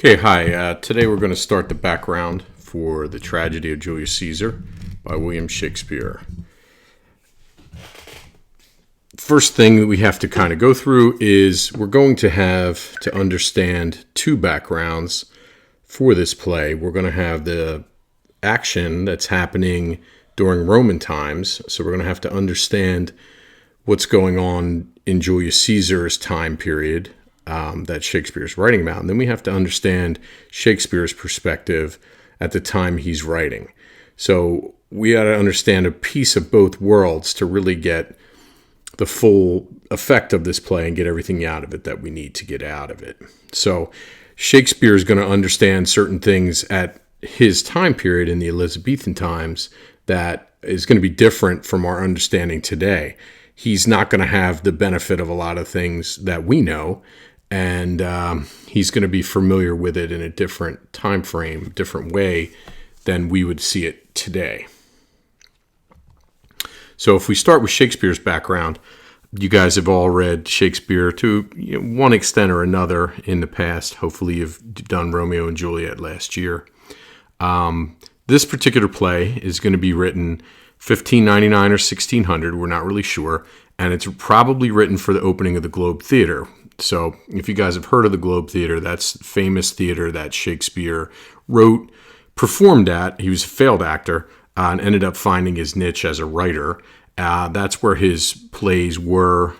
Okay, hi. Today we're going to start the background for the tragedy of Julius Caesar by William Shakespeare. First thing that we have to kind of go through is we're going to have to understand two backgrounds for this play. We're going to have the action that's happening during Roman times, so we're going to have to understand what's going on in Julius Caesar's time period that Shakespeare's writing about. And then we have to understand Shakespeare's perspective at the time he's writing. So we got to understand a piece of both worlds to really get the full effect of this play and get everything out of it that we need to get out of it. So Shakespeare is going to understand certain things at his time period in the Elizabethan times that is going to be different from our understanding today. He's not going to have the benefit of a lot of things that we know, and he's going to be familiar with it in a different time frame, different way than we would see it today. So if we start with Shakespeare's background, you guys have all read Shakespeare to one extent or another in the past. Hopefully you've done Romeo and Juliet last year. This particular play is going to be written 1599 or 1600. We're not really sure. And it's probably written for the opening of the Globe Theater. So if you guys have heard of the Globe Theater, that's famous theater that Shakespeare wrote, performed at. He was a failed actor and ended up finding his niche as a writer. That's where his plays were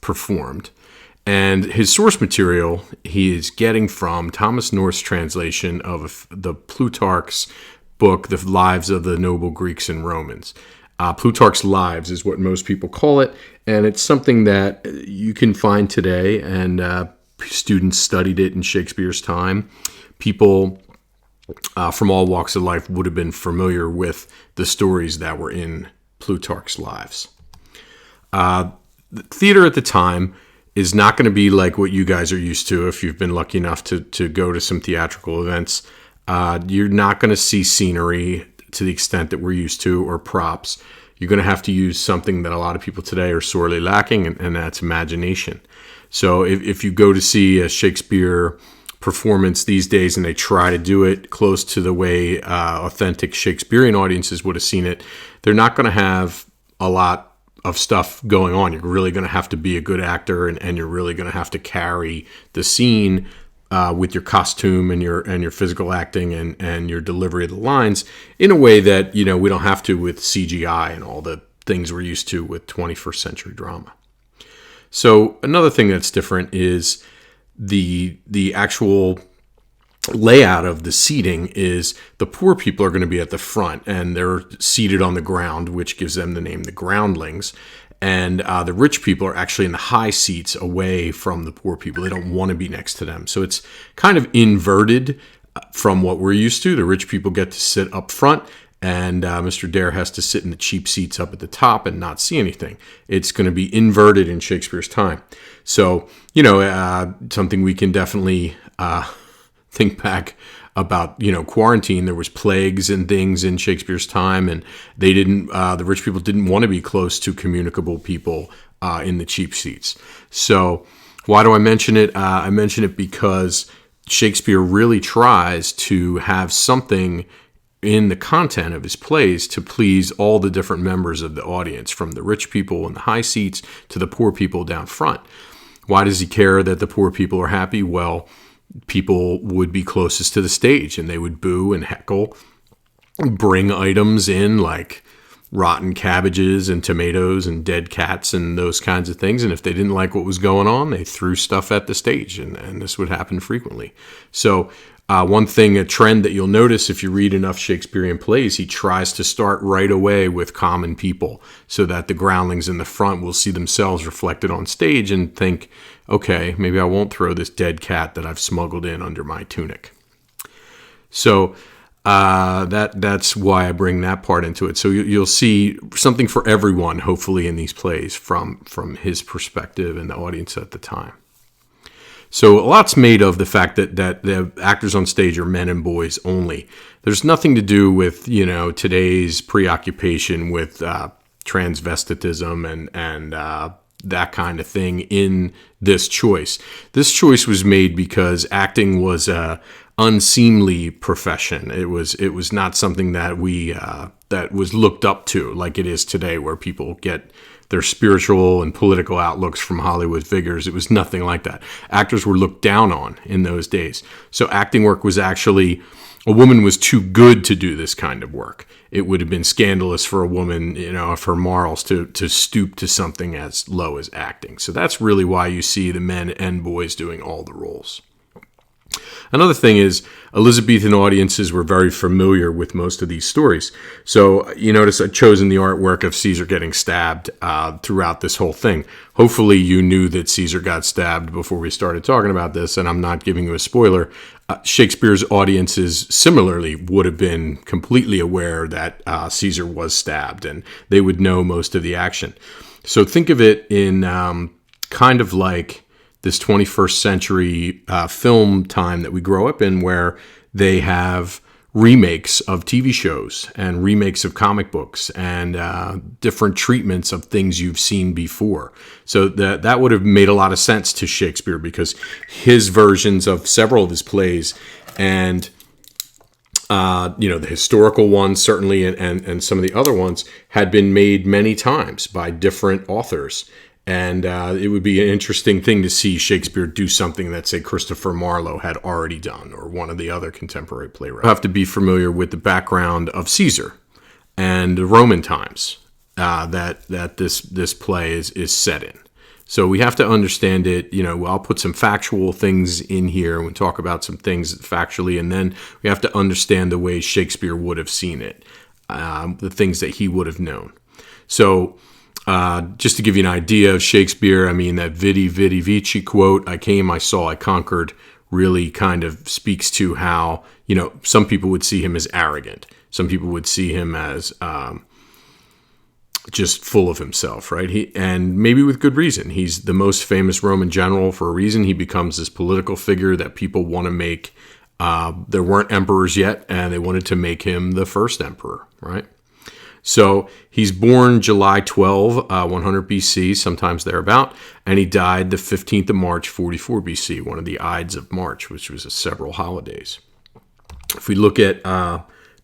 performed. And his source material he is getting from Thomas North's translation of the Plutarch's book, The Lives of the Noble Greeks and Romans. Plutarch's Lives is what most people call it, and it's something that you can find today, and students studied it in Shakespeare's time. People from all walks of life would have been familiar with the stories that were in Plutarch's Lives. The theater at the time is not going to be like what you guys are used to if you've been lucky enough to go to some theatrical events. You're not going to see scenery to the extent that we're used to, or props. You're going to have to use something that a lot of people today are sorely lacking, and that's imagination. So if you go to see a Shakespeare performance these days and they try to do it close to the way authentic Shakespearean audiences would have seen it, they're not going to have a lot of stuff going on. You're really going to have to be a good actor, and you're really going to have to carry the scene with your costume and your physical acting and your delivery of the lines in a way that, we don't have to with CGI and all the things we're used to with 21st century drama. So another thing that's different is the actual layout of the seating is the poor people are going to be at the front, and they're seated on the ground, which gives them the name the groundlings. And the rich people are actually in the high seats away from the poor people. They don't want to be next to them. So it's kind of inverted from what we're used to. The rich people get to sit up front, and Mr. Dare has to sit in the cheap seats up at the top and not see anything. It's going to be inverted in Shakespeare's time. So, something we can definitely think back about, quarantine. There was plagues and things in Shakespeare's time, and they didn't, the rich people didn't want to be close to communicable people in the cheap seats. So why do I mention it? I mention it because Shakespeare really tries to have something in the content of his plays to please all the different members of the audience, from the rich people in the high seats to the poor people down front. Why does he care that the poor people are happy? Well, people would be closest to the stage, and they would boo and heckle, bring items in like rotten cabbages and tomatoes and dead cats and those kinds of things. And if they didn't like what was going on, they threw stuff at the stage, and this would happen frequently. So one thing, a trend that you'll notice if you read enough Shakespearean plays, he tries to start right away with common people so that the groundlings in the front will see themselves reflected on stage and think, okay, maybe I won't throw this dead cat that I've smuggled in under my tunic. So that's why I bring that part into it. So you'll see something for everyone, hopefully, in these plays from his perspective and the audience at the time. So a lot's made of the fact that the actors on stage are men and boys only. There's nothing to do with, today's preoccupation with transvestitism and that kind of thing in this choice. This choice was made because acting was a unseemly profession. It was not something that that was looked up to like it is today, where people get their spiritual and political outlooks from Hollywood figures. It was nothing like that. Actors were looked down on in those days. So acting work was actually, a woman was too good to do this kind of work. It would have been scandalous for a woman, of her morals to stoop to something as low as acting. So that's really why you see the men and boys doing all the roles. Another thing is, Elizabethan audiences were very familiar with most of these stories. So you notice I've chosen the artwork of Caesar getting stabbed throughout this whole thing. Hopefully you knew that Caesar got stabbed before we started talking about this, and I'm not giving you a spoiler. Shakespeare's audiences similarly would have been completely aware that Caesar was stabbed, and they would know most of the action. So think of it in kind of like this 21st century film time that we grow up in, where they have remakes of TV shows and remakes of comic books and different treatments of things you've seen before. So that would have made a lot of sense to Shakespeare, because his versions of several of his plays, and the historical ones certainly, and some of the other ones, had been made many times by different authors. And it would be an interesting thing to see Shakespeare do something that, say, Christopher Marlowe had already done, or one of the other contemporary playwrights. You have to be familiar with the background of Caesar and the Roman times that this play is set in. So we have to understand it. I'll put some factual things in here, and we'll talk about some things factually, and then we have to understand the way Shakespeare would have seen it, the things that he would have known. So just to give you an idea of Shakespeare, that Vidi Vidi Vici quote, "I came, I saw, I conquered," really kind of speaks to how, some people would see him as arrogant. Some people would see him as just full of himself, right? And maybe with good reason. He's the most famous Roman general for a reason. He becomes this political figure that people want to make. There weren't emperors yet, and they wanted to make him the first emperor, right? So he's born July 12, 100 BC, sometimes thereabout, and he died the 15th of March, 44 BC, one of the Ides of March, which was several holidays. If we look at,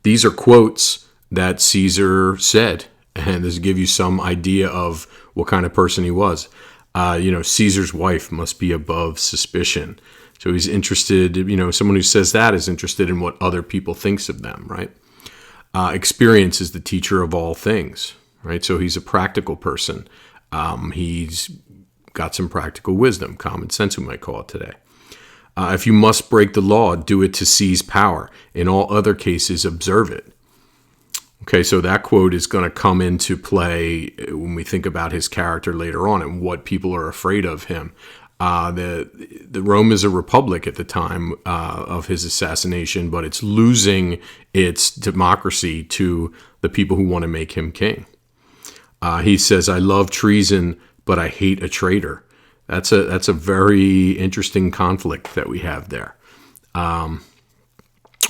these are quotes that Caesar said, and this will give you some idea of what kind of person he was. Caesar's wife must be above suspicion. So he's interested, someone who says that is interested in what other people thinks of them, right? Experience is the teacher of all things, right? So he's a practical person. He's got some practical wisdom, common sense, we might call it today. If you must break the law, do it to seize power. In all other cases, observe it. Okay, so that quote is going to come into play when we think about his character later on and what people are afraid of him. The Rome is a republic at the time of his assassination, but it's losing its democracy to the people who want to make him king. He says, "I love treason, but I hate a traitor." That's a very interesting conflict that we have there.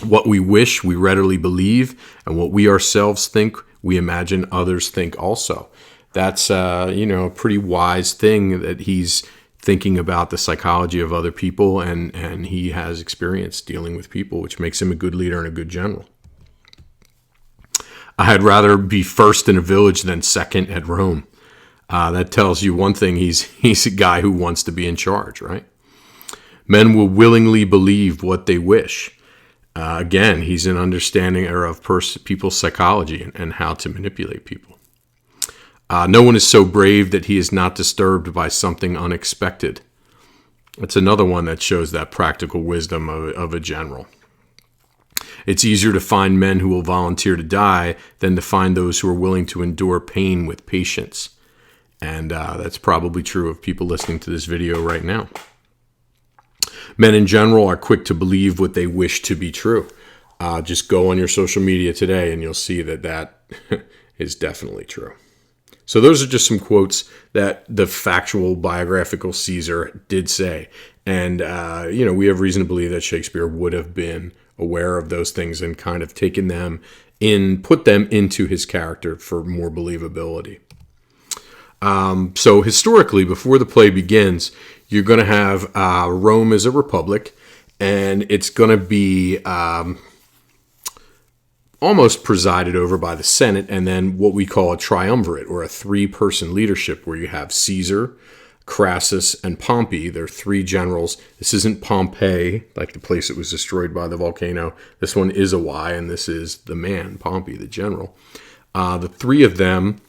What we wish, we readily believe, and what we ourselves think, we imagine others think also. That's a pretty wise thing that he's thinking about the psychology of other people, and he has experience dealing with people, which makes him a good leader and a good general. I'd rather be first in a village than second at Rome. That tells you one thing, he's a guy who wants to be in charge, right? Men will willingly believe what they wish. Again, he's an understanding of people's psychology and how to manipulate people. No one is so brave that he is not disturbed by something unexpected. That's another one that shows that practical wisdom of a general. It's easier to find men who will volunteer to die than to find those who are willing to endure pain with patience. And that's probably true of people listening to this video right now. Men in general are quick to believe what they wish to be true. Just go on your social media today and you'll see that is definitely true. So those are just some quotes that the factual biographical Caesar did say. And, we have reason to believe that Shakespeare would have been aware of those things and kind of taken them put them into his character for more believability. So historically, before the play begins, you're going to have Rome as a republic, and it's going to be almost presided over by the Senate, and then what we call a triumvirate, or a three-person leadership, where you have Caesar, Crassus, and Pompey. They're three generals. This isn't Pompeii, like the place that was destroyed by the volcano. This one is a Y, and this is the man, Pompey, the general. The three of them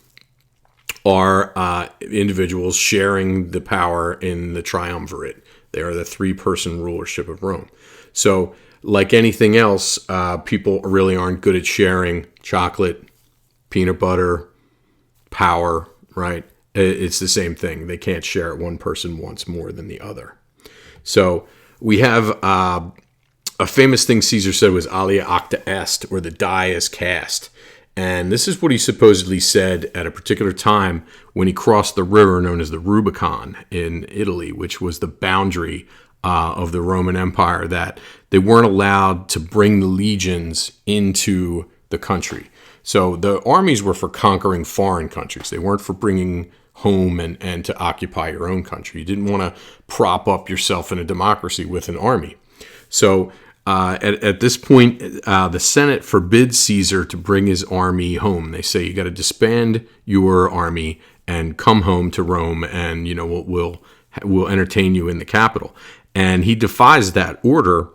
are individuals sharing the power in the triumvirate. They are the three-person rulership of Rome. So, like anything else, people really aren't good at sharing chocolate, peanut butter, power, right? It's the same thing. They can't share it. One person wants more than the other. So we have a famous thing Caesar said was alia acta est, or the die is cast. And this is what he supposedly said at a particular time when he crossed the river known as the Rubicon in Italy, which was the boundary of the Roman Empire, that they weren't allowed to bring the legions into the country. So the armies were for conquering foreign countries. They weren't for bringing home and to occupy your own country. You didn't want to prop up yourself in a democracy with an army. So at this point, the Senate forbids Caesar to bring his army home. They say you got to disband your army and come home to Rome, and we'll entertain you in the capital. And he defies that order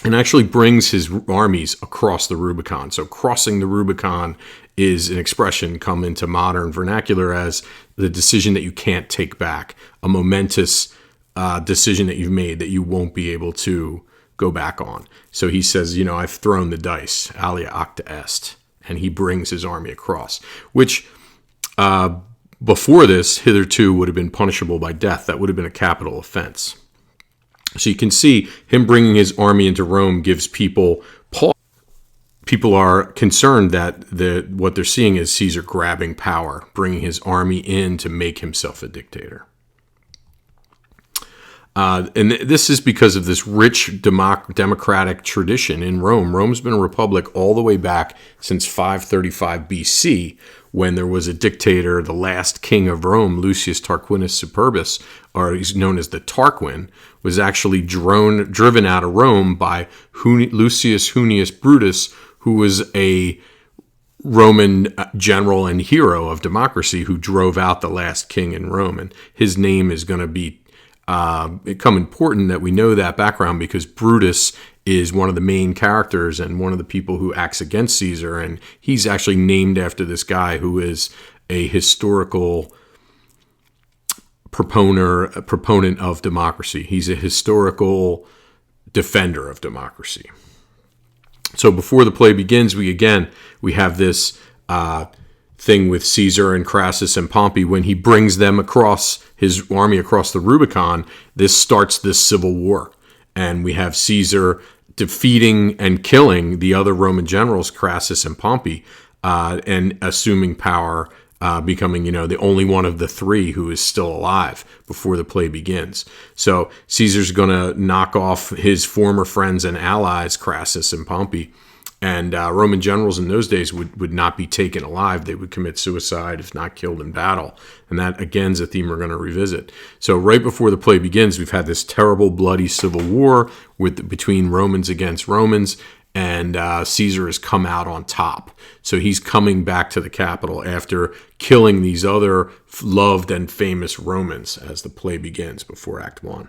and actually brings his armies across the Rubicon. So crossing the Rubicon is an expression come into modern vernacular as the decision that you can't take back, a momentous decision that you've made that you won't be able to go back on. So he says, I've thrown the dice, alia acta est, and he brings his army across, which before this, hitherto would have been punishable by death. That would have been a capital offense. So you can see him bringing his army into Rome gives people pause. People are concerned that what they're seeing is Caesar grabbing power, bringing his army in to make himself a dictator. And this is because of this rich democratic tradition in Rome. Rome's been a republic all the way back since 535 BC, when there was a dictator, the last king of Rome, Lucius Tarquinius Superbus, or he's known as the Tarquin, was actually driven out of Rome by Lucius Junius Brutus, who was a Roman general and hero of democracy who drove out the last king in Rome. And his name is going to become important that we know that background, because Brutus is one of the main characters and one of the people who acts against Caesar, and he's actually named after this guy who is a historical proponent of democracy. He's a historical defender of democracy. So before the play begins, we have this thing with Caesar and Crassus and Pompey. When he brings them across, his army across the Rubicon, this starts this civil war. And we have Caesar defeating and killing the other Roman generals, Crassus and Pompey, and assuming power, becoming, the only one of the three who is still alive before the play begins. So Caesar's going to knock off his former friends and allies, Crassus and Pompey. And Roman generals in those days would not be taken alive. They would commit suicide if not killed in battle. And that, again, is a theme we're going to revisit. So right before the play begins, we've had this terrible, bloody civil war between Romans against Romans, and Caesar has come out on top. So he's coming back to the capital after killing these other loved and famous Romans as the play begins before Act 1.